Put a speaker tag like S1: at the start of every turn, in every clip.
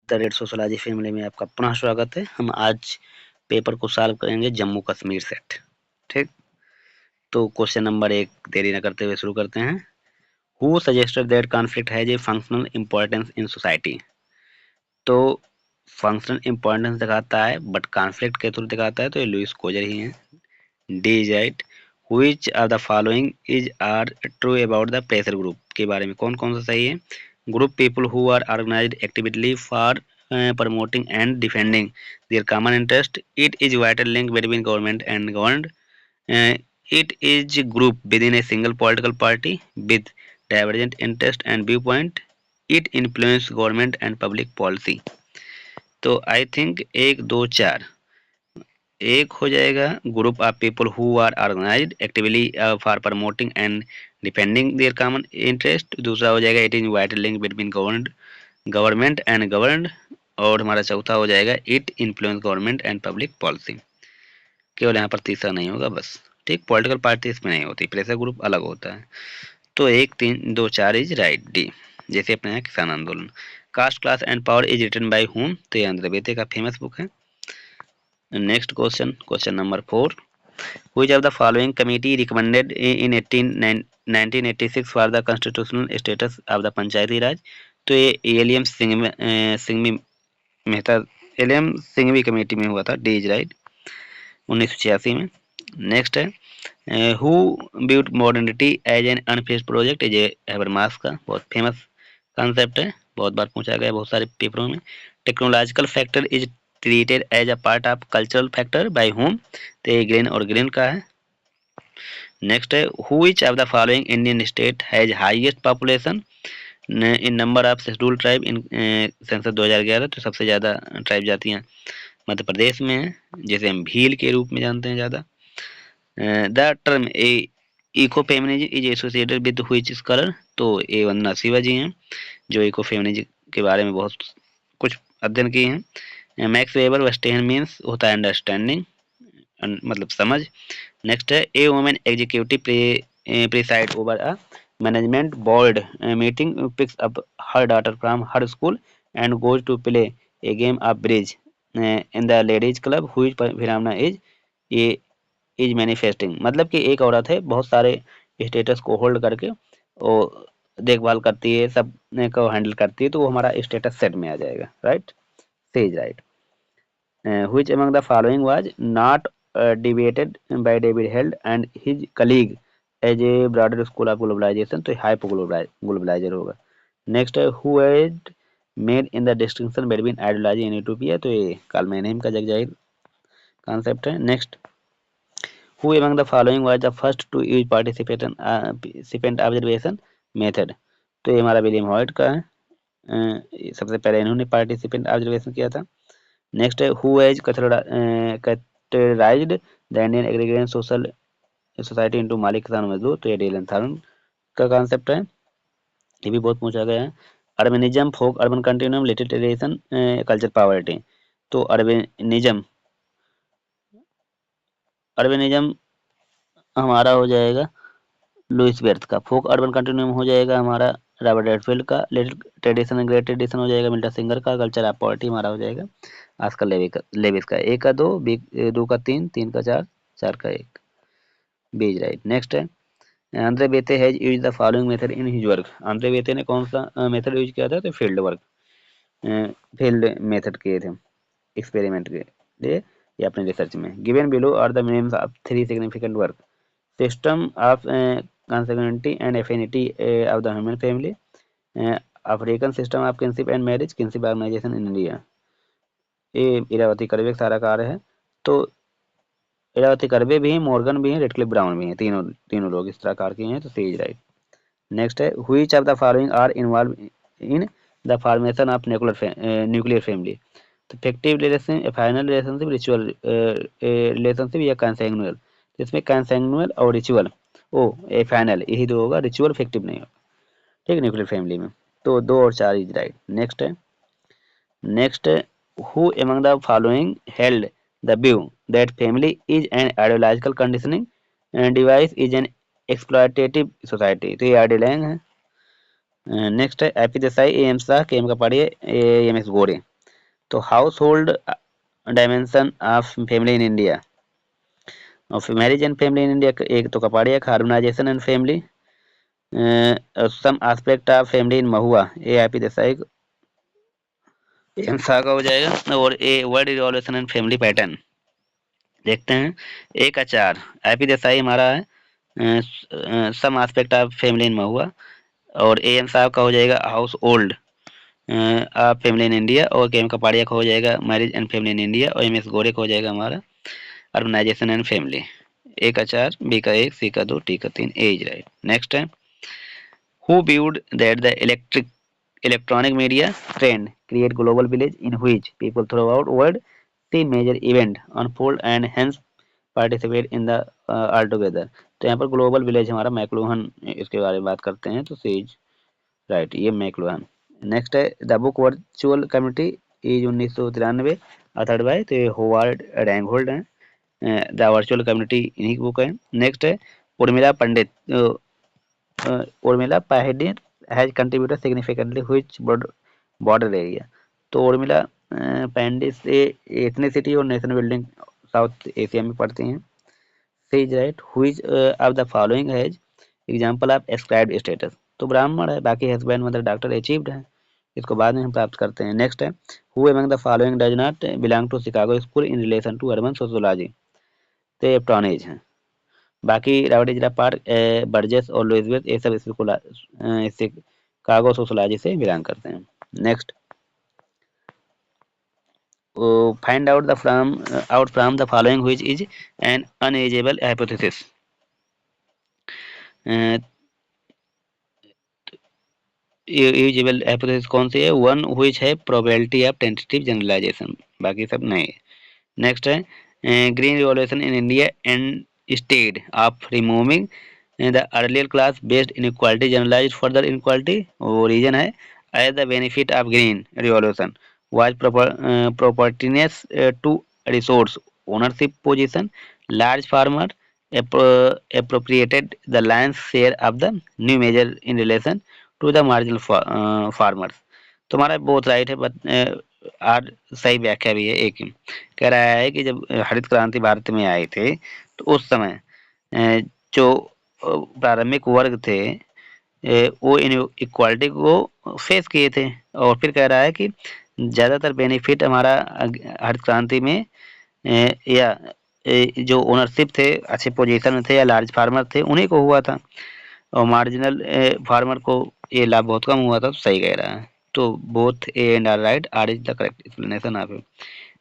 S1: The red sociology family में आपका पुनः स्वागत है। हम आज पेपर को सॉल्व करेंगे जम्मू कश्मीर सेट। ठीक, तो क्वेश्चन नंबर 1 देरी न करते हुए शुरू करते हैं। Who suggested that conflict has a functional importance in society. तो फंक्शनल इंपॉर्टेंस दिखाता है बट कॉन्फ्लिक्ट के थ्रू दिखाता है, तो ये लुईस कोजर ही है। D is right. Which of the following is are true about the pressure group के बारे में कौन कौन सा सही है। Group people who are organised activity for promoting and defending their common interest. It is vital link between government and governed. Uh, it is group within a single political party with divergent interest and viewpoint. It influence government and public policy. तो I think 1 2 4 एक हो जाएगा group of people who are organised actively for promoting and defending their common interest. दूसरा हो जाएगा it is vital link between government and governed. और हमारा चौथा हो जाएगा it influence government and public policy. केवल यहाँ पर तीसरा नहीं होगा बस। ठीक, पॉलिटिकल पार्टी इसमें नहीं होती, प्रेशर ग्रुप अलग होता है। तो 1 3 2 4 इज राइट डी। जैसे अपने यहाँ किसान आंदोलन। Caste class and power is written by whom, तो ये आंध्र बेते का फेमस बुक है। Next question, question number 4। Which of the following committee recommended in 1986 for the constitutional status of the पंचायती राज। तो ये allium Singhvi Mehta allium Singhvi committee में हुआ था। D is right, 1986 में। नेक्स्ट है who wrote modernity as an unfinished project. ये Habermas का बहुत फेमस कॉन्सेप्ट है, बहुत बार पूछा गया बहुत सारे पेपरों में। Technological factor is treated as a part of cultural factor by whom, तो ये ग्रीन और ग्रीन का है। नेक्स्ट है which of the following Indian state has highest population in number of scheduled tribe in census 2011। तो सबसे ज़्यादा ट्राइब जातियाँ मध्य प्रदेश में है, जिसे हम भील के रूप में जानते हैं ज़्यादा। The term a eco feminism is associated with which scholar. तो ए वंदना शिवा जी हैं जो इको फेमिनिज्म के बारे में बहुत कुछ अध्ययन किए हैं। मैक्स वेबर वेस्टेन मीन्स होता है अंडरस्टैंडिंग, मतलब समझ। नेक्स्ट है a women executive preside over a management board meeting picks up her daughter from her school and goes to play a game of bridge in the ladies club हुई phenomena is manifesting. मतलब कि एक औरत है बहुत सारे status को hold करके वो देखभाल करती है, सब को हैंडल करती है, तो वो हमारा स्टेटस सेट में आ जाएगा। राइट, से is right. Which among the following was not debated by David Held and his colleague as a broader school of globalization। तो hyper globalizer होगा। नेक्स्ट है who had made in the distinction between ideology and utopia। तो ये Karl Mannheim का जगजाहिर concept है। Next who among the following was the first to use participant observation method। तो ये हमारा विलियम हॉयट का है, सबसे पहले इन्होंने पार्टिसिपेंट ऑब्जर्वेशन किया था। नेक्स्ट है who has categorised the Indian aggregation social society into मालिक किसान मजदूर। तो ये डेलन थारून का कॉन्सेप्ट है, ये भी बहुत पूछा गया है। Urbanism folk urban continuum little tradition culture poverty. तो अर्बनिज्म हमारा हो जाएगा लुइस बेर्थ का। फोक अर्बन कंटिन्यूम हो जाएगा हमारा रॉबर्ट रेडफील्ड का। लिटिल ट्रेडिशन ग्रेट ट्रेडिशन हो जाएगा मिल्टन सिंगर का। कल्चर ऑफ पॉवर्टी हमारा हो जाएगा आस्कर लेविस का। 1 का 2, 2 का 3, 3 का 4, 4 का 1, बीज राइट। नेक्स्ट है Andre बेते has used the following method in his work. Andre बेते ने कौन सा मेथड यूज किया था? तो फील्ड वर्क, फील्ड मेथड किए थे एक्सपेरिमेंट के लिए या अपने रिसर्च में। Given below are the names of 3 significant work. System of consanguinity and affinity of the human family. African system of kinship and marriage, kinship organisation in India. ये Irawati curve सारा कार्य है। तो इरावती कर्वे भी हैं, मॉर्गन भी हैं, रेडक्लिफ ब्राउन भी हैं, तीनों लोग इस तरह कार के हैं। तो सी इज राइट। नेक्स्ट है which of the following are involve in the formation of nuclear family. तो fictive relation, affinal relationship, ritual relationship या कंसेंगुअल। इसमें कंसेंगुअल और रिचुअल ए फाइनल यही दो होगा, रिचुअल फैक्टिव नहीं होगा। ठीक, न्यूक्लियर फैमिली में। तो 2 और 4 is right. Next who among the following held the view that family is an ideological conditioning and device is an exploitative society। तो ये आर लैंग है। नेक्स्ट है AP Desai, A M Shah, K M का पढ़िए, A M S Gore. तो household dimension of family in India, of marriage and family in India, एक तो कपाड़िया का harmonisation and family, some aspect of family in Mahuva, A I P Desai, M सा का हो जाएगा, और a world revolution and family pattern. देखते हैं, एक आचार आई पी देसाई हमारा है सम एस्पेक्ट ऑफ फैमिली इन महुआ, और ए एम साहब का हो जाएगा house old of family in India, और के एम कपाड़िया का हो जाएगा marriage and family in India, और एम एस गोरे का हो जाएगा हमारा अर्बनाइजेशन एंड फैमिली। ए का 4, बी का 1, सी का 2, टी का 3, ए इज राइट। नेक्स्ट है, who viewed that the electronic media trend create global village in which people throughout world see major event unfold and hence participate in the all together। तो यहाँ पर global village हमारा McLuhan, इसके बारे में बात करते हैं, तो सीज राइट, ये मैकलुहान। नेक्स्ट है, the book virtual community is 1993 authored by, तो ये होवार्ड रैंगहोल्ड है, द वर्चुअल कम्युनिटी इन्हीं की बुक है। नेक्स्ट है, उर्मिला पंडित, उर्मिला पाहिडिन has contributed significantly which border area, तो उर्मिला पंडित से एथनिसिटी और नेशन बिल्डिंग साउथ एशिया में पढ़ती हैं। C is right, which of the following has example of ascribed status, तो ब्राह्मण है, बाकी हस्बैंड मदर डॉक्टर अचीव्ड है, इसको बाद में हम प्राप्त करते हैं। नेक्स्ट है, who among the following does not belong to Chicago school in relation to urban sociology, तो ये टॉनेज है, बाकी रावटी जिला पार्क, बर्जेस और लुइसविल ये सब इससे कागो सोशोलॉजी से बिलोंग करते हैं। Next, find out the from out from the following which is an unusable hypothesis, usable hypothesis कौन सी है, वन व्हिच है प्रोबेबिलिटी ऑफ टेंटेटिव जनरलाइजेशन, बाकी सब नहीं। नेक्स्ट है, green revolution in India instead of removing the earlier class based inequality generalised further inequality, वो reason है as the benefit of green revolution was propertiness to resource ownership position, large farmer appropriated the land share of the new measure in relation to the marginal farmers। तुम्हारा बहुत right है, but are सही व्याख्या भी है एक ही। कह रहा है कि जब हरित क्रांति भारत में आए थे, तो उस समय जो प्रारंभिक वर्ग थे, वो इन इक्वालिटी को फेस किए थे, और फिर कह रहा है कि ज़्यादातर बेनिफिट हमारा हरित क्रांति में या जो ओनरशिप थे, अच्छे पोजीशन में थे या लार्ज फार्मर थे, उन्हीं को हुआ था, और मार्जिनल फार्मर को ये लाभ बहुत कम हुआ था, तो सही कह रहा है। तो both A and R right, R is the correct explanation of it.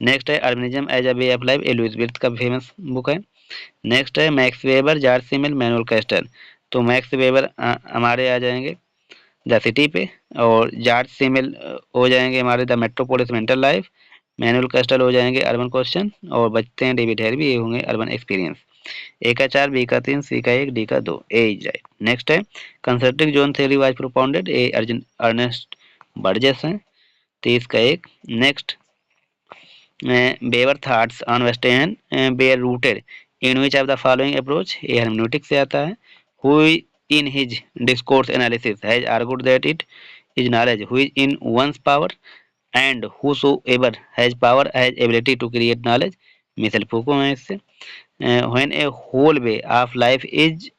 S1: Next है, urbanism as a way of life, A Louis Wirth का फेमस बुक है। नेक्स्ट है, Max Weber, George Simmel, Manuel Castells, तो Max Weber हमारे आ जाएंगे the city पे, और जॉर्ज सिमल हो जाएंगे हमारे the metropolis mental life, manual castle हो जाएंगे अर्बन क्वेश्चन, और बचते हैं डेविड हेरबी, ये होंगे अर्बन एक्सपीरियंस। ए का 4, बी का 3, सी का 1, डी का 2, ए इज राइट। नेक्स्ट है, concentric zone theory was propounded, A Ernest Burgess है, 30 का 1। Next, Weber thoughts on western were rooted in which of the following approach, ये hermeneutic से आता है। Who in his discourse analysis has argued that it is knowledge which in once power and whosoever has power has ability to create knowledge, Michel Foucault है इससे। when a whole way of life is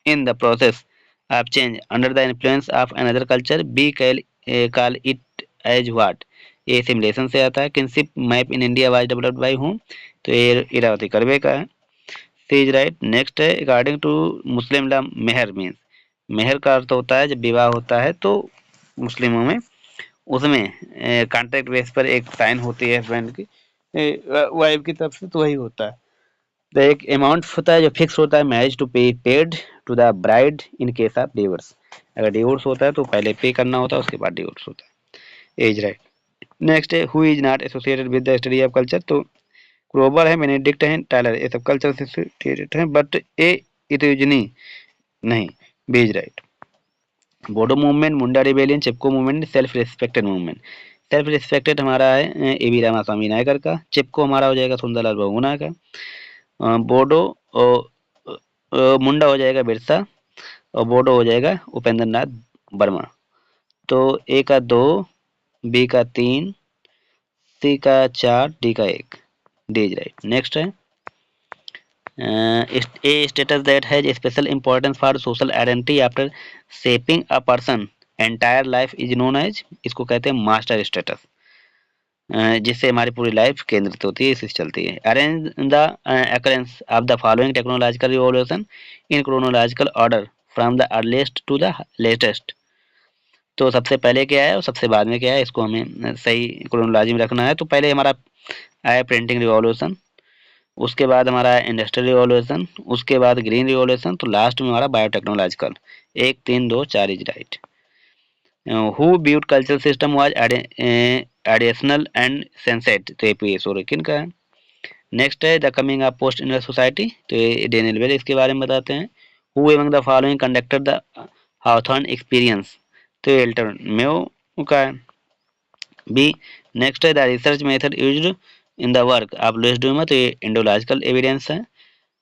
S1: in the process of change under the influence of another culture, we call it as what, ये simulation से आता है। Kinship map in India was developed by whom, तो ये इरावती करवे का है, C is right. Next है, according to Muslim law mehr means, मेहर का अर्थ होता है जब विवाह होता है तो मुस्लिमों में, उसमें कॉन्ट्रैक्ट बेस पर एक साइन होती है हस्बैंड की वाइफ की तरफ से, तो वही होता है। तो एक अमाउंट होता है जो फिक्स होता है, marriage to pay paid to the bride in case of divorce, अगर डिवोर्स होता है तो पहले पे करना होता है, उसके बाद डिवोर्स होता है, एज राइट। नेक्स्ट है, who is not associated with the study of culture, तो क्रोबर है, बेनेडिक्ट है, टायलर, ये सब कल्चर से एसोसिएटेड है, बट ए इतनी नहीं, B is right. Bodo movement, Munda rebellion, Chipko movement, self respected movement. Self respected हमारा है ए वी रामास्वामी नायकर का, चिपको हमारा हो जाएगा सुंदरलाल बहुगुणा का, बोडो मुंडा हो जाएगा बिरसा, और बोडो हो जाएगा उपेंद्र नाथ वर्मा। तो ए का 2, बी का 3, सी का 4, डी का 1, डी इज राइट। नेक्स्ट है a status that has special importance for social identity after shaping a person entire life is known as, इसको कहते हैं मास्टर स्टेटस, जिससे हमारी पूरी लाइफ केंद्रित होती है, इससे चलती है। Arrange the occurrence of the following technological revolution in chronological order from the earliest to the latest. तो सबसे पहले क्या है और सबसे बाद में क्या है, इसको हमें सही क्रोनोलॉजी में रखना है। तो पहले हमारा आया प्रिंटिंग रिवॉल्यूशन, उसके बाद हमारा इंडस्ट्रियल रिवॉल्यूशन, उसके बाद ग्रीन रिवॉल्यूशन, तो लास्ट में हमारा biotechnological. 1, 3, 2, 4 is right. Who beaut cultural system was additional and sensate, तो ये सोरेकिन का है। नेक्स्ट है the coming of post industrial society, तो ये डेनियल वेल इसके बारे में बताते हैं। Who among the following conducted the Hawthorne experience, तो ये एल्टर मेयो का है। बी नेक्स्ट है the research method used in the work of Louis Dumont, तो ये इंडोलॉजिकल एविडेंस है।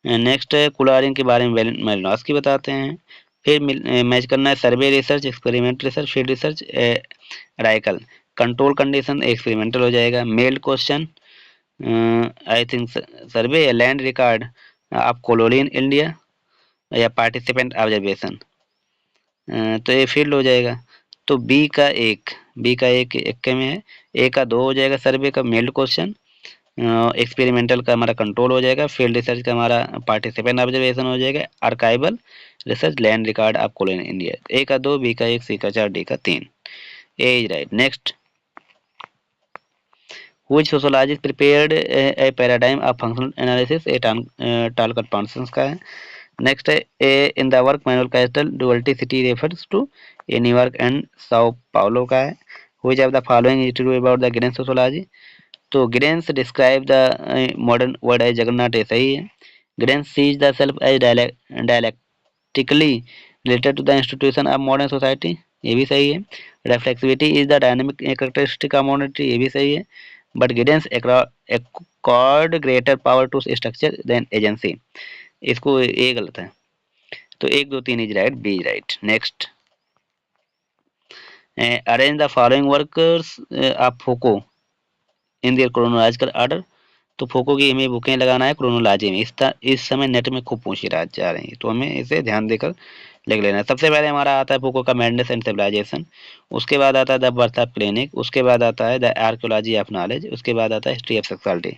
S1: नेक्स्ट है कुलारिंग के बारे में मेलिनोस्की बताते हैं। फिर मैच करना है survey research, experiment research, field research, राइकल कंट्रोल कंडीशन एक्सपेरिमेंटल हो जाएगा। मेल्ड क्वेश्चन आई थिंक सर्वे या land record of colony in India या पार्टिसिपेंट ऑब्जर्वेशन, तो ये फील्ड हो जाएगा। तो बी का एक इक्के में है। ए का 2 हो जाएगा सर्वे का मेल्ड क्वेश्चन, एक्सपेरिमेंटल का हमारा कंट्रोल हो जाएगा, फील्ड रिसर्च का हमारा पार्टिसिपेंट ऑब्जर्वेशन हो जाएगा, archival research land record of colony India. A का 2, बी का 1, सी का 4, डी का 3, A is right. Next which sociologist prepared a paradigm of functional analysis, A Talcott Parsons का है। नेक्स्ट है a in the work Manuel Castells duality city refers to a New York and Sao Paulo का है। Which of the following is true about the green sociology, तो Giddens describe the modern world as juggernaut, ये सही है। Giddens sees the self as dialectically related to the institution of modern society, ये भी सही है। Reflexivity is the dynamic characteristic of modernity, ये भी सही है। But grants accord greater power to structure than agency, इसको ये गलत है। तो 1, 2, 3 is right, B is right. Next arrange the following workers of Foucault in their chronological order, तो फोको की हमें बुकें लगाना है क्रोनोलॉजी में। इस समय नेट में खूब पूछी जा रही है, तो हमें इसे ध्यान देकर लिख लेना है। सबसे पहले हमारा आता है फोको का मैडनेस एंड सिविलाइजेशन, उसके बाद आता है द बर्थ ऑफ क्लिनिक, उसके बाद आता है द आर्कियोलॉजी ऑफ नॉलेज, उसके बाद आता है हिस्ट्री ऑफ सेक्सुअलिटी।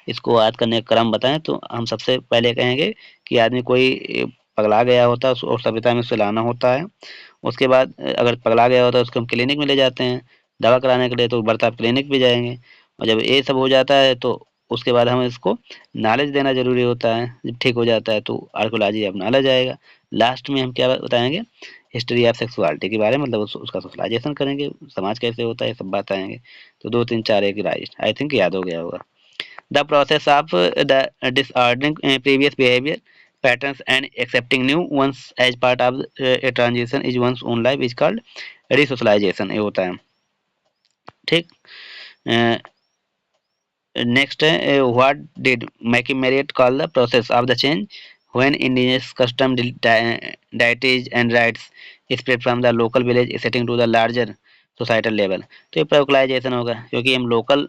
S1: इसको याद करने का क्रम बताएं तो हम सबसे पहले कहेंगे कि आदमी कोई पगला गया होता है और सभ्यता में उसे लाना होता है। उसके बाद अगर पगला गया होता है उसको हम क्लिनिक में ले जाते हैं दवा कराने के लिए, तो बर्थ ऑफ क्लिनिक भी जाएंगे। और जब ये सब हो जाता है तो उसके बाद हमें इसको नॉलेज देना ज़रूरी होता है। जब ठीक हो जाता है तो आर्कोलॉजी ऑफ नॉलेज आएगा। लास्ट में हम क्या बताएंगे, हिस्ट्री ऑफ सेक्सुअलिटी के बारे में, मतलब उसका सोशलाइजेशन करेंगे, समाज कैसे होता है, सब बताएंगे। तो 2, 3, 4 एक राइट, आई थिंक याद हो गया होगा। The process of the disordering previous behaviour patterns and accepting new ones as part of a transition is one's own life is called resocialisation, ये होता है। ठीक। नेक्स्ट है what did McKim Marriott call the process of the change when indigenous custom deities and rites spread from the local village setting to the larger societal level, तो ये प्रोक्लाइजेशन होगा, क्योंकि हम लोकल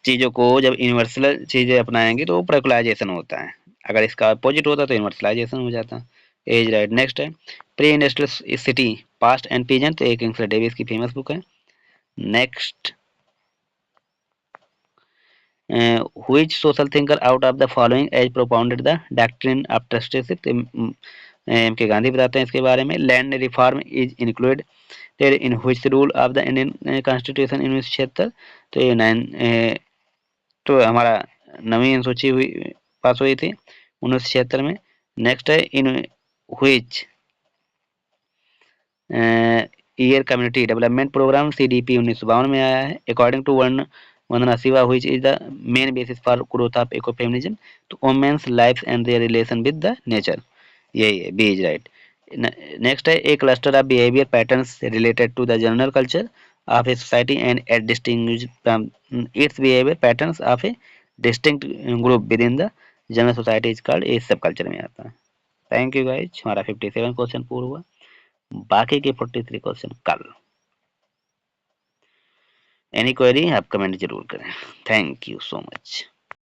S1: चीज़ों को जब यूनिवर्सल चीज़ें अपनाएंगे तो वो प्रोक्लाइजेशन होता है। अगर इसका अपोजिट होता तो यूनिवर्सलाइजेशन हो जाता। A is right. नेक्स्ट है pre industrial city past and present, तो एक किंग्सले डेविस की फेमस बुक है। Next which social thinker out of the following as propounded the doctrine of trusteeship, M K Gandhi बताते हैं इसके बारे में। Land reform is include there in which rule of the Indian constitution 1976, तो ये 9 तो हमारा 9वीं अनुसूची हुई पास हुई थी 1976 में। नेक्स्ट है in which year community development programme CDP 1952 में आया है। According to Vandana Shiva which is the main basis for growth of ecofeminism, तो women's life and their relation with the nature, यही है, बी इज राइट। नेक्स्ट है a cluster of behaviour patterns related to the general culture of a society and at distinguish from its behaviour patterns of a distinct group with in the general society is called, a subculture में आता है। Thank you guys, हमारा 57 question पूरा हुआ, बाकी के 43 question कल। Any query आप कमेंट जरूर करें। Thank you so much.